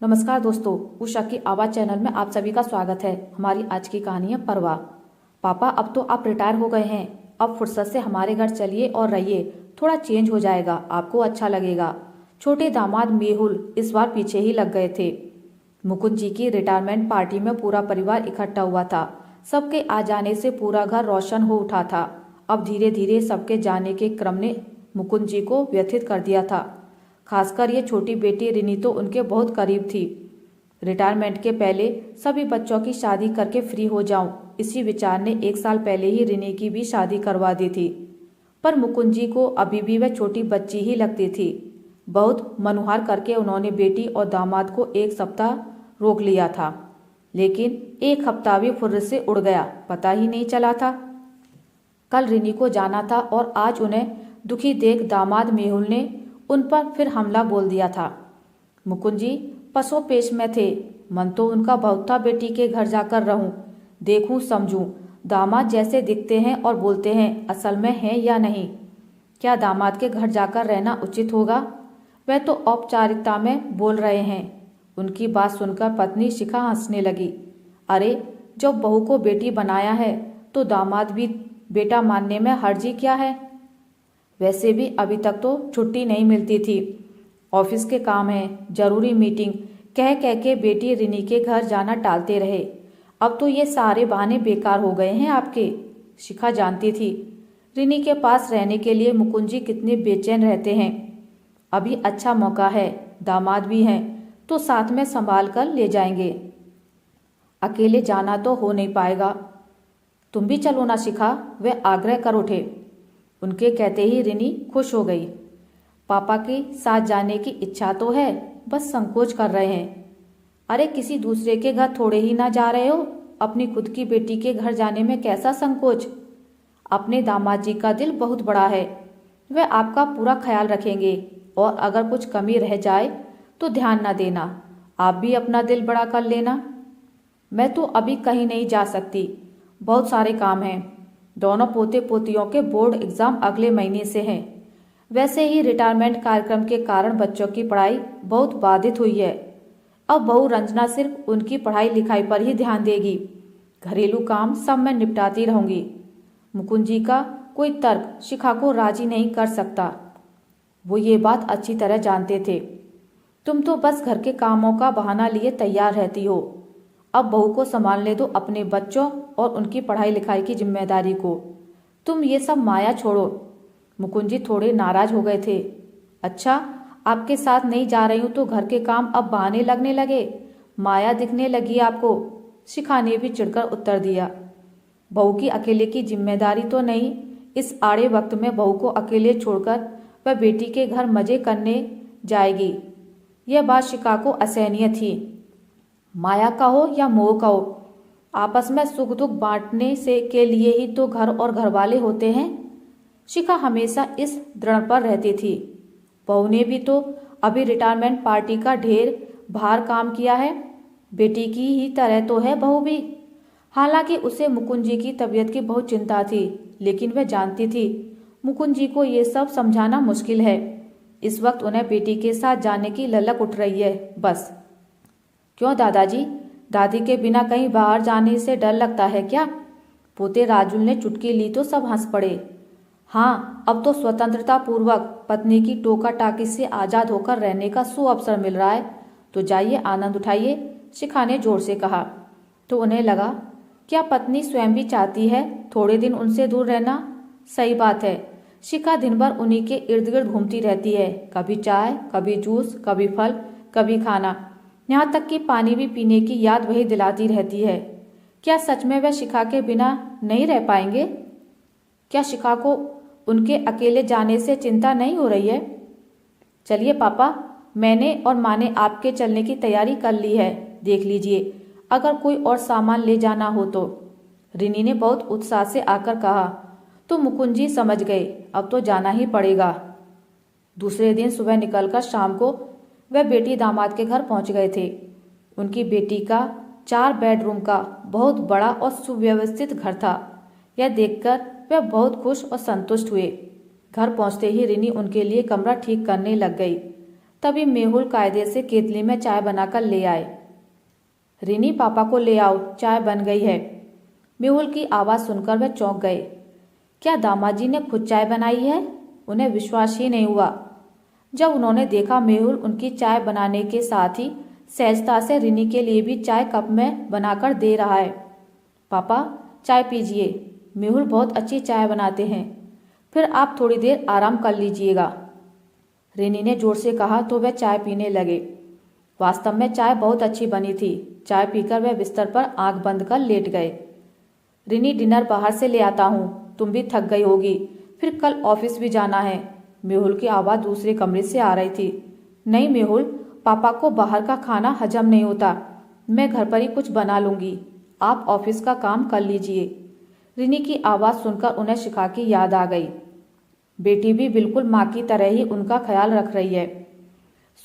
नमस्कार दोस्तों, उषा की आवाज़ चैनल में आप सभी का स्वागत है। हमारी आज की कहानी है परवा। पापा, अब तो आप रिटायर हो गए हैं। अब फुर्सत से हमारे घर चलिए और रहिए। थोड़ा चेंज हो जाएगा, आपको अच्छा लगेगा। छोटे दामाद मेहुल इस बार पीछे ही लग गए थे। मुकुंद जी की रिटायरमेंट पार्टी में पूरा परिवार इकट्ठा हुआ था। सबके आ जाने से पूरा घर रोशन हो उठा था। अब धीरे धीरे सबके जाने के क्रम ने मुकुंद जी को व्यथित कर दिया था। खासकर ये छोटी बेटी रिनी तो उनके बहुत करीब थी। रिटायरमेंट के पहले सभी बच्चों की शादी करके फ्री हो जाऊं, इसी विचार ने 1 साल पहले ही रिनी की भी शादी करवा दी थी। पर मुकुंद जी को अभी भी वह छोटी बच्ची ही लगती थी। बहुत मनुहार करके उन्होंने बेटी और दामाद को 1 सप्ताह रोक लिया था, लेकिन 1 हफ्ता भी फुर्र से उड़ गया, पता ही नहीं चला था। कल रिनी को जाना था और आज उन्हें दुखी देख दामाद मेहुल ने उन पर फिर हमला बोल दिया था। मुकुंद जी पसो पेश में थे। मन तो उनका बहुत था बेटी के घर जाकर रहूं, देखूं, समझूं दामाद जैसे दिखते हैं और बोलते हैं असल में हैं या नहीं। क्या दामाद के घर जाकर रहना उचित होगा? वह तो औपचारिकता में बोल रहे हैं। उनकी बात सुनकर पत्नी शिखा हंसने लगी। अरे, जब बहू को बेटी बनाया है तो दामाद भी बेटा मानने में हर्जी क्या है? वैसे भी अभी तक तो छुट्टी नहीं मिलती थी। ऑफिस के काम है, जरूरी मीटिंग कह कह के बेटी रिनी के घर जाना टालते रहे। अब तो ये सारे बहाने बेकार हो गए हैं आपके। शिखा जानती थी रिनी के पास रहने के लिए मुकुंद जी कितने बेचैन रहते हैं। अभी अच्छा मौका है, दामाद भी हैं तो साथ में संभाल कर ले जाएंगे। अकेले जाना तो हो नहीं पाएगा। तुम भी चलो ना शिखा, वे आग्रह कर उठे। उनके कहते ही रिनी खुश हो गई। पापा के साथ जाने की इच्छा तो है, बस संकोच कर रहे हैं। अरे, किसी दूसरे के घर थोड़े ही ना जा रहे हो, अपनी खुद की बेटी के घर जाने में कैसा संकोच? अपने दामाद जी का दिल बहुत बड़ा है, वे आपका पूरा ख्याल रखेंगे और अगर कुछ कमी रह जाए तो ध्यान ना देना। आप भी अपना दिल बड़ा कर लेना। मैं तो अभी कहीं नहीं जा सकती, बहुत सारे काम हैं। दोनों पोते पोतियों के बोर्ड एग्जाम अगले महीने से हैं। वैसे ही रिटायरमेंट कार्यक्रम के कारण बच्चों की पढ़ाई बहुत बाधित हुई है। अब बहू रंजना सिर्फ उनकी पढ़ाई लिखाई पर ही ध्यान देगी, घरेलू काम सब मैं निपटाती रहूंगी। मुकुंद जी का कोई तर्क शिखा को राजी नहीं कर सकता। वो ये बात अच्छी तरह जानते थे। तुम तो बस घर के कामों का बहाना लिए तैयार रहती हो। अब बहू को संभालने दो अपने बच्चों और उनकी पढ़ाई लिखाई की जिम्मेदारी को। तुम ये सब माया छोड़ो। मुकुंद जी थोड़े नाराज हो गए थे। अच्छा, आपके साथ नहीं जा रही हूं तो घर के काम अब बहाने लगने लगे, माया दिखने लगी आपको? शिखा ने भी चिढ़कर उत्तर दिया। बहू की अकेले की जिम्मेदारी तो नहीं। इस आड़े वक्त में बहू को अकेले छोड़कर वह बेटी के घर मजे करने जाएगी, यह बात शिखा को असहनीय थी। माया कहो या मोह कहो, आपस में सुख दुख बांटने से के लिए ही तो घर और घरवाले होते हैं। शिखा हमेशा इस दृढ़ पर रहती थी। बहू ने भी तो अभी रिटायरमेंट पार्टी का ढेर भार काम किया है। बेटी की ही तरह तो है बहू भी। हालांकि उसे मुकुंद जी की तबीयत की बहुत चिंता थी, लेकिन वह जानती थी मुकुंद जी को ये सब समझाना मुश्किल है। इस वक्त उन्हें बेटी के साथ जाने की ललक उठ रही है बस। क्यों दादाजी, दादी के बिना कहीं बाहर जाने से डर लगता है क्या? पोते राजुल ने चुटकी ली तो सब हंस पड़े। हाँ, अब तो स्वतंत्रता पूर्वक पत्नी की टोका टाकी से आजाद होकर रहने का सुअवसर मिल रहा है, तो जाइए आनंद उठाइए, शिखा ने जोर से कहा। तो उन्हें लगा, क्या पत्नी स्वयं भी चाहती है थोड़े दिन उनसे दूर रहना? सही बात है, शिखा दिन भर उन्हीं के इर्द गिर्द घूमती रहती है, कभी चाय, कभी जूस, कभी फल, कभी खाना, यहाँ तक कि पानी भी पीने की याद वही दिलाती रहती है। क्या सच में वह शिखा के बिना नहीं रह पाएंगे? क्या शिखा को उनके अकेले जाने से चिंता नहीं हो रही है? चलिए पापा, मैंने और माँ ने आपके चलने की तैयारी कर ली है, देख लीजिए अगर कोई और सामान ले जाना हो तो। रिनी ने बहुत उत्साह से आकर कहा। तो मुकुंद जी समझ गए, अब तो जाना ही पड़ेगा। दूसरे दिन सुबह निकलकर शाम को वह बेटी दामाद के घर पहुंच गए थे। उनकी बेटी का 4 बेडरूम का बहुत बड़ा और सुव्यवस्थित घर था। यह देखकर वह बहुत खुश और संतुष्ट हुए। घर पहुंचते ही रिनी उनके लिए कमरा ठीक करने लग गई। तभी मेहुल कायदे से केतली में चाय बनाकर ले आए। रिनी, पापा को ले आओ, चाय बन गई है। मेहुल की आवाज़ सुनकर वे चौंक गए। क्या दामाद जी ने खुद चाय बनाई है? उन्हें विश्वास ही नहीं हुआ। जब उन्होंने देखा मेहुल उनकी चाय बनाने के साथ ही सहजता से रिनी के लिए भी चाय कप में बनाकर दे रहा है। पापा, चाय पीजिए, मेहुल बहुत अच्छी चाय बनाते हैं, फिर आप थोड़ी देर आराम कर लीजिएगा। रिनी ने जोर से कहा तो वह चाय पीने लगे। वास्तव में चाय बहुत अच्छी बनी थी। चाय पीकर वह बिस्तर पर आंख बंद कर लेट गए। रिनी, डिनर बाहर से ले आता हूँ, तुम भी थक गई होगी, फिर कल ऑफिस भी जाना है। मेहुल की आवाज़ दूसरे कमरे से आ रही थी। नहीं मेहुल, पापा को बाहर का खाना हजम नहीं होता, मैं घर पर ही कुछ बना लूँगी, आप ऑफिस का काम कर लीजिए। रिनी की आवाज़ सुनकर उन्हें शिखा की याद आ गई। बेटी भी बिल्कुल माँ की तरह ही उनका ख्याल रख रही है।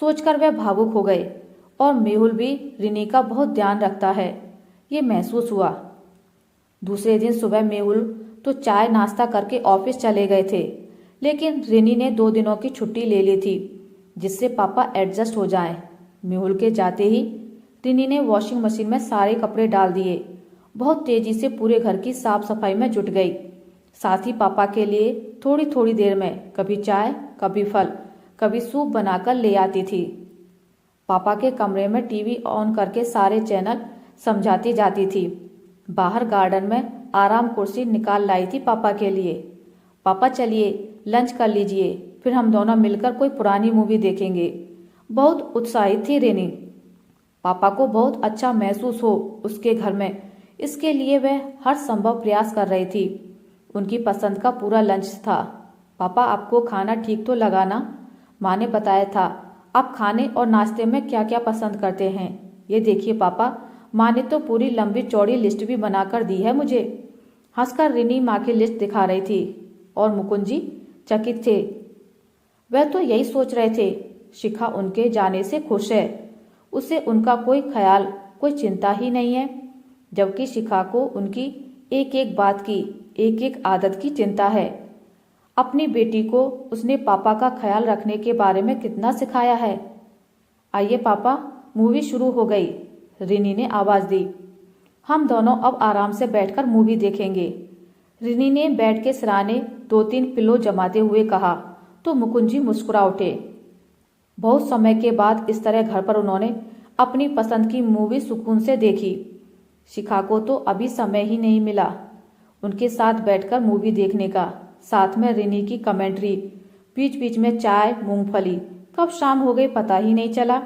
सोचकर वे भावुक हो गए। और मेहुल भी रिनी का बहुत ध्यान रखता है, ये महसूस हुआ। दूसरे दिन सुबह मेहुल तो चाय नाश्ता करके ऑफिस चले गए थे, लेकिन रिनी ने 2 दिनों की छुट्टी ले ली थी जिससे पापा एडजस्ट हो जाएं। मेहुल के जाते ही रिनी ने वॉशिंग मशीन में सारे कपड़े डाल दिए। बहुत तेजी से पूरे घर की साफ सफाई में जुट गई। साथ ही पापा के लिए थोड़ी थोड़ी देर में कभी चाय, कभी फल, कभी सूप बनाकर ले आती थी। पापा के कमरे में टीवी ऑन करके सारे चैनल समझाती जाती थी। बाहर गार्डन में आराम कुर्सी निकाल लाई थी पापा के लिए। पापा चलिए लंच कर लीजिए, फिर हम दोनों मिलकर कोई पुरानी मूवी देखेंगे। बहुत उत्साहित थी रिनी। पापा को बहुत अच्छा महसूस हो उसके घर में, इसके लिए वह हर संभव प्रयास कर रही थी। उनकी पसंद का पूरा लंच था। पापा, आपको खाना ठीक तो लगा ना? माँ ने बताया था आप खाने और नाश्ते में क्या क्या पसंद करते हैं। ये देखिए पापा, माँ ने तो पूरी लंबी चौड़ी लिस्ट भी बनाकर दी है मुझे। हंसकर रिनी माँ की लिस्ट दिखा रही थी और मुकुंद जी चकित थे। वह तो यही सोच रहे थे, शिखा उनके जाने से खुश है, उसे उनका कोई ख्याल, कोई चिंता ही नहीं है, जबकि शिखा को उनकी एक एक बात की, एक एक आदत की चिंता है। अपनी बेटी को उसने पापा का ख्याल रखने के बारे में कितना सिखाया है। आइए पापा, मूवी शुरू हो गई, रिनी ने आवाज़ दी। हम दोनों अब आराम से बैठकर मूवी देखेंगे। रिनी ने बेड के सिराने 2-3 पिलो जमाते हुए कहा तो मुकुंद जी मुस्कुरा उठे। बहुत समय के बाद इस तरह घर पर उन्होंने अपनी पसंद की मूवी सुकून से देखी। शिखा को तो अभी समय ही नहीं मिला उनके साथ बैठकर मूवी देखने का। साथ में रिनी की कमेंट्री, बीच बीच में चाय, मूंगफली। कब शाम हो गई पता ही नहीं चला।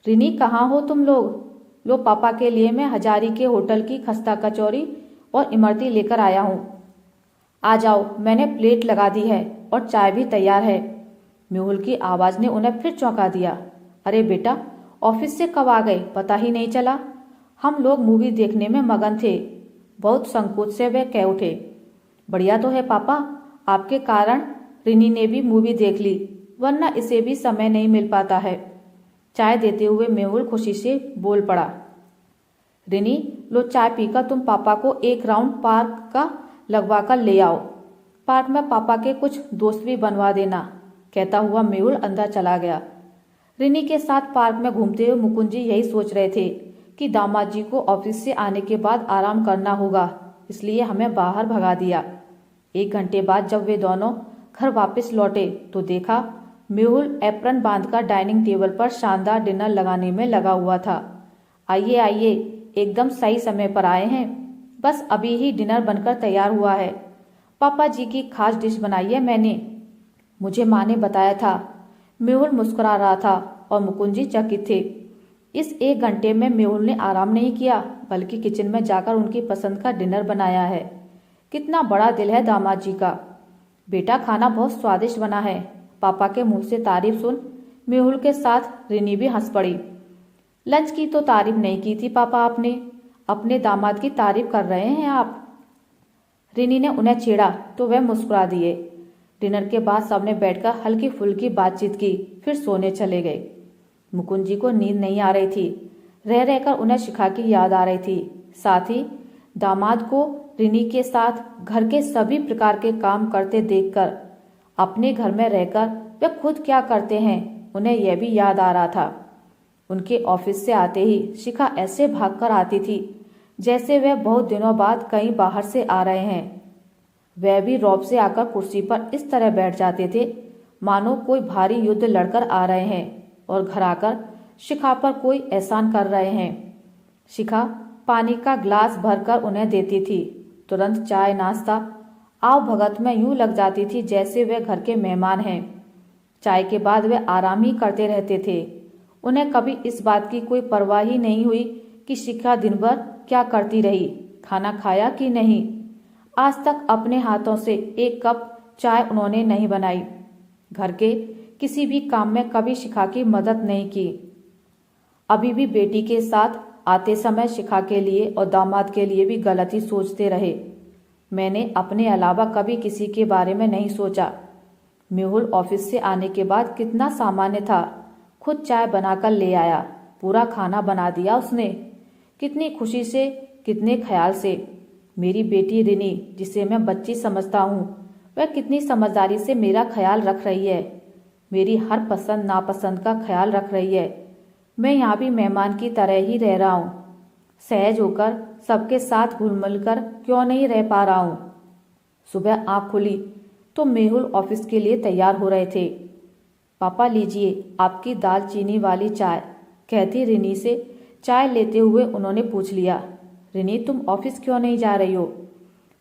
रिनी, कहाँ हो तुम लोग? लो पापा के लिए मैं हजारी के होटल की खस्ता कचौरी और इमरती लेकर आया हूँ। आ जाओ, मैंने प्लेट लगा दी है और चाय भी तैयार है। मेहुल की आवाज़ ने उन्हें फिर चौंका दिया। अरे बेटा, ऑफिस से कब आ गए पता ही नहीं चला। हम लोग मूवी देखने में मगन थे। बहुत संकोच से वे कह उठे। बढ़िया तो है पापा, आपके कारण रिनी ने भी मूवी देख ली, वरना इसे भी समय नहीं मिल पाता है। चाय देते हुए मेहुल खुशी से बोल पड़ा। रिनी, लो चाय पीकर तुम पापा को एक राउंड पार्क का लगवा कर ले आओ। पार्क में पापा के कुछ दोस्त भी बनवा देना, कहता हुआ मेहुल अंदर चला गया। रिनी के साथ पार्क में घूमते हुए मुकुंद जी यही सोच रहे थे कि दामाद जी को ऑफिस से आने के बाद आराम करना होगा, इसलिए हमें बाहर भगा दिया। 1 घंटे बाद जब वे दोनों घर वापस लौटे तो देखा मेहुल एप्रन बांधकर डाइनिंग टेबल पर शानदार डिनर लगाने में लगा हुआ था। आइए आइए, एकदम सही समय पर आए हैं, बस अभी ही डिनर बनकर तैयार हुआ है। पापा जी की खास डिश बनाई है मैंने, मुझे माँ ने बताया था। मेहुल मुस्कुरा रहा था और मुकुंद जी चकित थे। इस 1 घंटे में मेहुल ने आराम नहीं किया, बल्कि किचन में जाकर उनकी पसंद का डिनर बनाया है। कितना बड़ा दिल है दामाद जी का। बेटा, खाना बहुत स्वादिष्ट बना है। पापा के मुंह से तारीफ सुन मेहुल के साथ रिनी भी हंस पड़ी। लंच की तो तारीफ नहीं की थी पापा आपने, अपने दामाद की तारीफ कर रहे हैं आप। रिनी ने उन्हें छेड़ा तो वह मुस्कुरा दिए। डिनर के बाद सबने बैठकर हल्की फुल्की बातचीत की, फिर सोने चले गए। मुकुंद जी को नींद नहीं आ रही थी। रह रहकर उन्हें शिखा की याद आ रही थी। साथ ही दामाद को रिनी के साथ घर के सभी प्रकार के काम करते देखकर, अपने घर में रहकर वे खुद क्या करते हैं उन्हें यह भी याद आ रहा था। उनके ऑफिस से आते ही शिखा ऐसे भागकर आती थी जैसे वह बहुत दिनों बाद कहीं बाहर से आ रहे हैं। वह भी रौब से आकर कुर्सी पर इस तरह बैठ जाते थे मानो कोई भारी युद्ध लड़कर आ रहे हैं और घर आकर शिखा पर कोई एहसान कर रहे हैं। शिखा पानी का ग्लास भरकर उन्हें देती थी। तुरंत चाय नाश्ता आव भगत में यूं लग जाती थी जैसे वे घर के मेहमान हैं। चाय के बाद वे आराम ही करते रहते थे। उन्हें कभी इस बात की कोई परवाह ही नहीं हुई कि शिखा दिन भर क्या करती रही, खाना खाया कि नहीं। आज तक अपने हाथों से एक कप चाय उन्होंने नहीं बनाई। घर के किसी भी काम में कभी शिखा की मदद नहीं की। अभी भी बेटी के साथ आते समय शिखा के लिए और दामाद के लिए भी गलती सोचते रहे। मैंने अपने अलावा कभी किसी के बारे में नहीं सोचा। मेहुल ऑफिस से आने के बाद कितना सामान्य था। खुद चाय बनाकर ले आया, पूरा खाना बना दिया उसने। कितनी खुशी से, कितने ख्याल से। मेरी बेटी रिनी, जिसे मैं बच्ची समझता हूँ, वह कितनी समझदारी से मेरा ख्याल रख रही है। मेरी हर पसंद नापसंद का ख्याल रख रही है। मैं यहाँ भी मेहमान की तरह ही रह रहा हूँ। सहज होकर सबके साथ घुल मिल कर क्यों नहीं रह पा रहा हूँ। सुबह आँख खुली तो मेहुल ऑफिस के लिए तैयार हो रहे थे। पापा लीजिए आपकी दालचीनी वाली चाय, कहती रिनी से चाय लेते हुए उन्होंने पूछ लिया। रिनी तुम ऑफिस क्यों नहीं जा रही हो?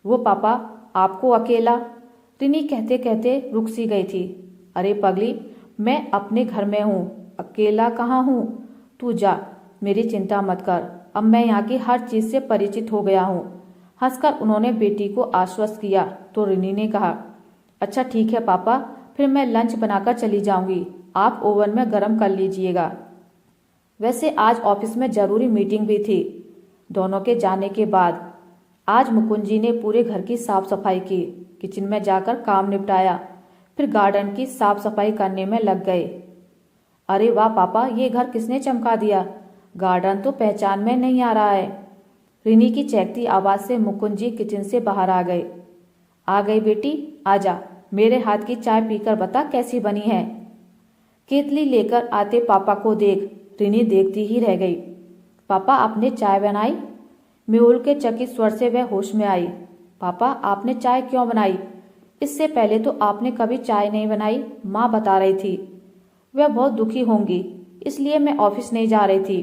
वो पापा आपको अकेला, रिनी कहते कहते रुक सी गई थी। अरे पगली, मैं अपने घर में हूँ, अकेला कहाँ हूँ। तू जा, मेरी चिंता मत कर, अब मैं यहाँ की हर चीज से परिचित हो गया हूँ। हंसकर उन्होंने बेटी को आश्वस्त किया तो रिनी ने कहा, अच्छा ठीक है पापा, फिर मैं लंच बनाकर चली जाऊंगी, आप ओवन में गर्म कर लीजिएगा। वैसे आज ऑफिस में जरूरी मीटिंग भी थी। दोनों के जाने के बाद आज मुकुंद जी ने पूरे घर की साफ सफाई की, किचन में जाकर काम निपटाया, फिर गार्डन की साफ सफाई करने में लग गए। अरे वाह पापा, ये घर किसने चमका दिया, गार्डन तो पहचान में नहीं आ रहा है। रिनी की चहकती आवाज से मुकुंद जी किचन से बाहर आ गए। आ गई बेटी, आजा, मेरे हाथ की चाय पीकर बता कैसी बनी है। केतली लेकर आते पापा को देख रिनी देखती ही रह गई। पापा आपने चाय बनाई? मेहुल के चकित स्वर से वह होश में आई। पापा आपने चाय क्यों बनाई? इससे पहले तो आपने कभी चाय नहीं बनाई, माँ बता रही थी। वह बहुत दुखी होंगी, इसलिए मैं ऑफिस नहीं जा रही थी।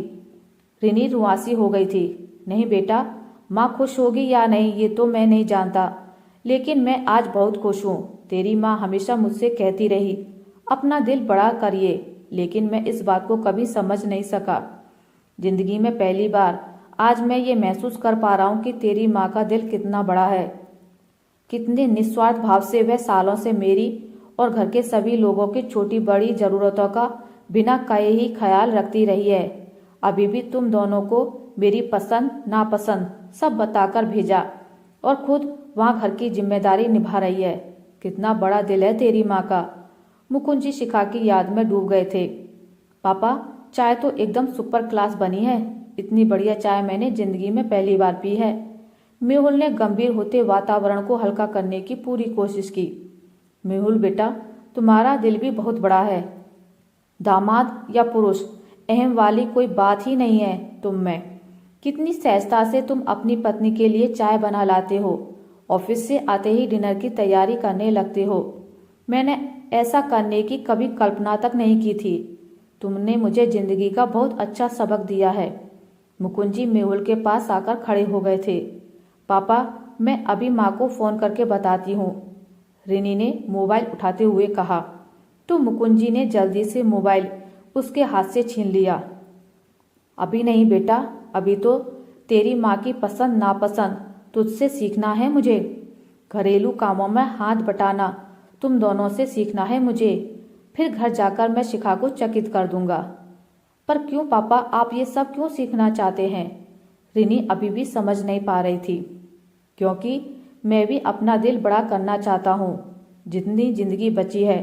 रिनी रुआसी हो गई थी। नहीं बेटा, माँ खुश होगी या नहीं ये तो मैं नहीं जानता, लेकिन मैं आज बहुत खुश हूँ। तेरी माँ हमेशा मुझसे कहती रही अपना दिल बड़ा करिए, लेकिन मैं इस बात को कभी समझ नहीं सका। जिंदगी में पहली बार आज मैं ये महसूस कर पा रहा हूँ कि तेरी माँ का दिल कितना बड़ा है। कितने निस्वार्थ भाव से वह सालों से मेरी और घर के सभी लोगों की छोटी बड़ी जरूरतों का बिना कहे ही ख्याल रखती रही है। अभी भी तुम दोनों को मेरी पसंद नापसंद सब बताकर भेजा और खुद वहाँ घर की जिम्मेदारी निभा रही है। कितना बड़ा दिल है तेरी माँ का। मुकुंद जी शिखा की याद में डूब गए थे। पापा चाय तो एकदम सुपर क्लास बनी है, इतनी बढ़िया चाय मैंने जिंदगी में पहली बार पी है। मेहुल ने गंभीर होते वातावरण को हल्का करने की पूरी कोशिश की। मेहुल बेटा, तुम्हारा दिल भी बहुत बड़ा है। दामाद या पुरुष अहम वाली कोई बात ही नहीं है तुम में। कितनी सहजता से तुम अपनी पत्नी के लिए चाय बना लाते हो, ऑफिस से आते ही डिनर की तैयारी करने लगते हो। मैंने ऐसा करने की कभी कल्पना तक नहीं की थी। तुमने मुझे जिंदगी का बहुत अच्छा सबक दिया है। मुकुंद जी मेहुल के पास आकर खड़े हो गए थे। पापा मैं अभी माँ को फोन करके बताती हूँ, रिनी ने मोबाइल उठाते हुए कहा। तो मुकुंद जी ने जल्दी से मोबाइल उसके हाथ से छीन लिया। अभी नहीं बेटा, अभी तो तेरी माँ की पसंद नापसंद तुझसे सीखना है मुझे। घरेलू कामों में हाथ बटाना तुम दोनों से सीखना है मुझे। फिर घर जाकर मैं शिखा को चकित कर दूंगा। पर क्यों पापा, आप ये सब क्यों सीखना चाहते हैं? रिनी अभी भी समझ नहीं पा रही थी। क्योंकि मैं भी अपना दिल बड़ा करना चाहता हूँ। जितनी जिंदगी बची है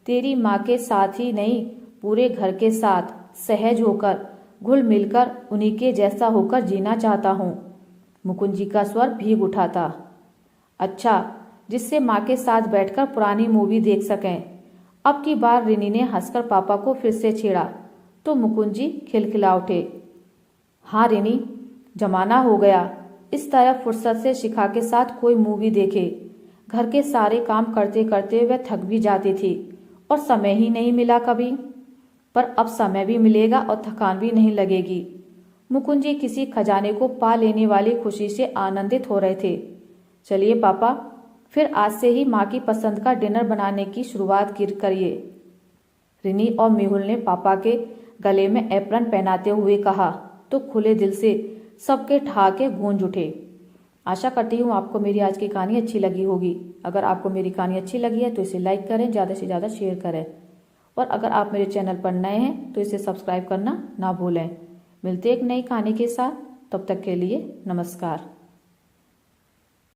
तेरी माँ के साथ ही नहीं, पूरे घर के साथ सहज होकर घुल मिलकर उन्हीं के जैसा होकर जीना चाहता हूँ। मुकुंद जी का स्वर भीग उठा था। अच्छा, जिससे माँ के साथ बैठकर पुरानी मूवी देख सकें। अब की बार रिनी ने हंसकर पापा को फिर से छेड़ा तो मुकुंद जी खिलखिला उठे। हाँ रिनी, जमाना हो गया इस तरह फुर्सत से शिखा के साथ कोई मूवी देखे। घर के सारे काम करते करते वह थक भी जाती थी और समय ही नहीं मिला कभी। पर अब समय भी मिलेगा और थकान भी नहीं लगेगी। मुकुंद जी किसी खजाने को पा लेने वाली खुशी से आनंदित हो रहे थे। चलिए पापा, फिर आज से ही माँ की पसंद का डिनर बनाने की शुरुआत करिए। रिनी और मेहुल ने पापा के गले में एप्रन पहनाते हुए कहा तो खुले दिल से सबके ठहाके गूंज उठे। आशा करती हूँ आपको मेरी आज की कहानी अच्छी लगी होगी। अगर आपको मेरी कहानी अच्छी लगी है तो इसे लाइक करें, ज़्यादा से ज़्यादा शेयर करें और अगर आप मेरे चैनल पर नए हैं तो इसे सब्सक्राइब करना ना भूलें। मिलते एक नई कहानी के साथ, तब तक के लिए नमस्कार।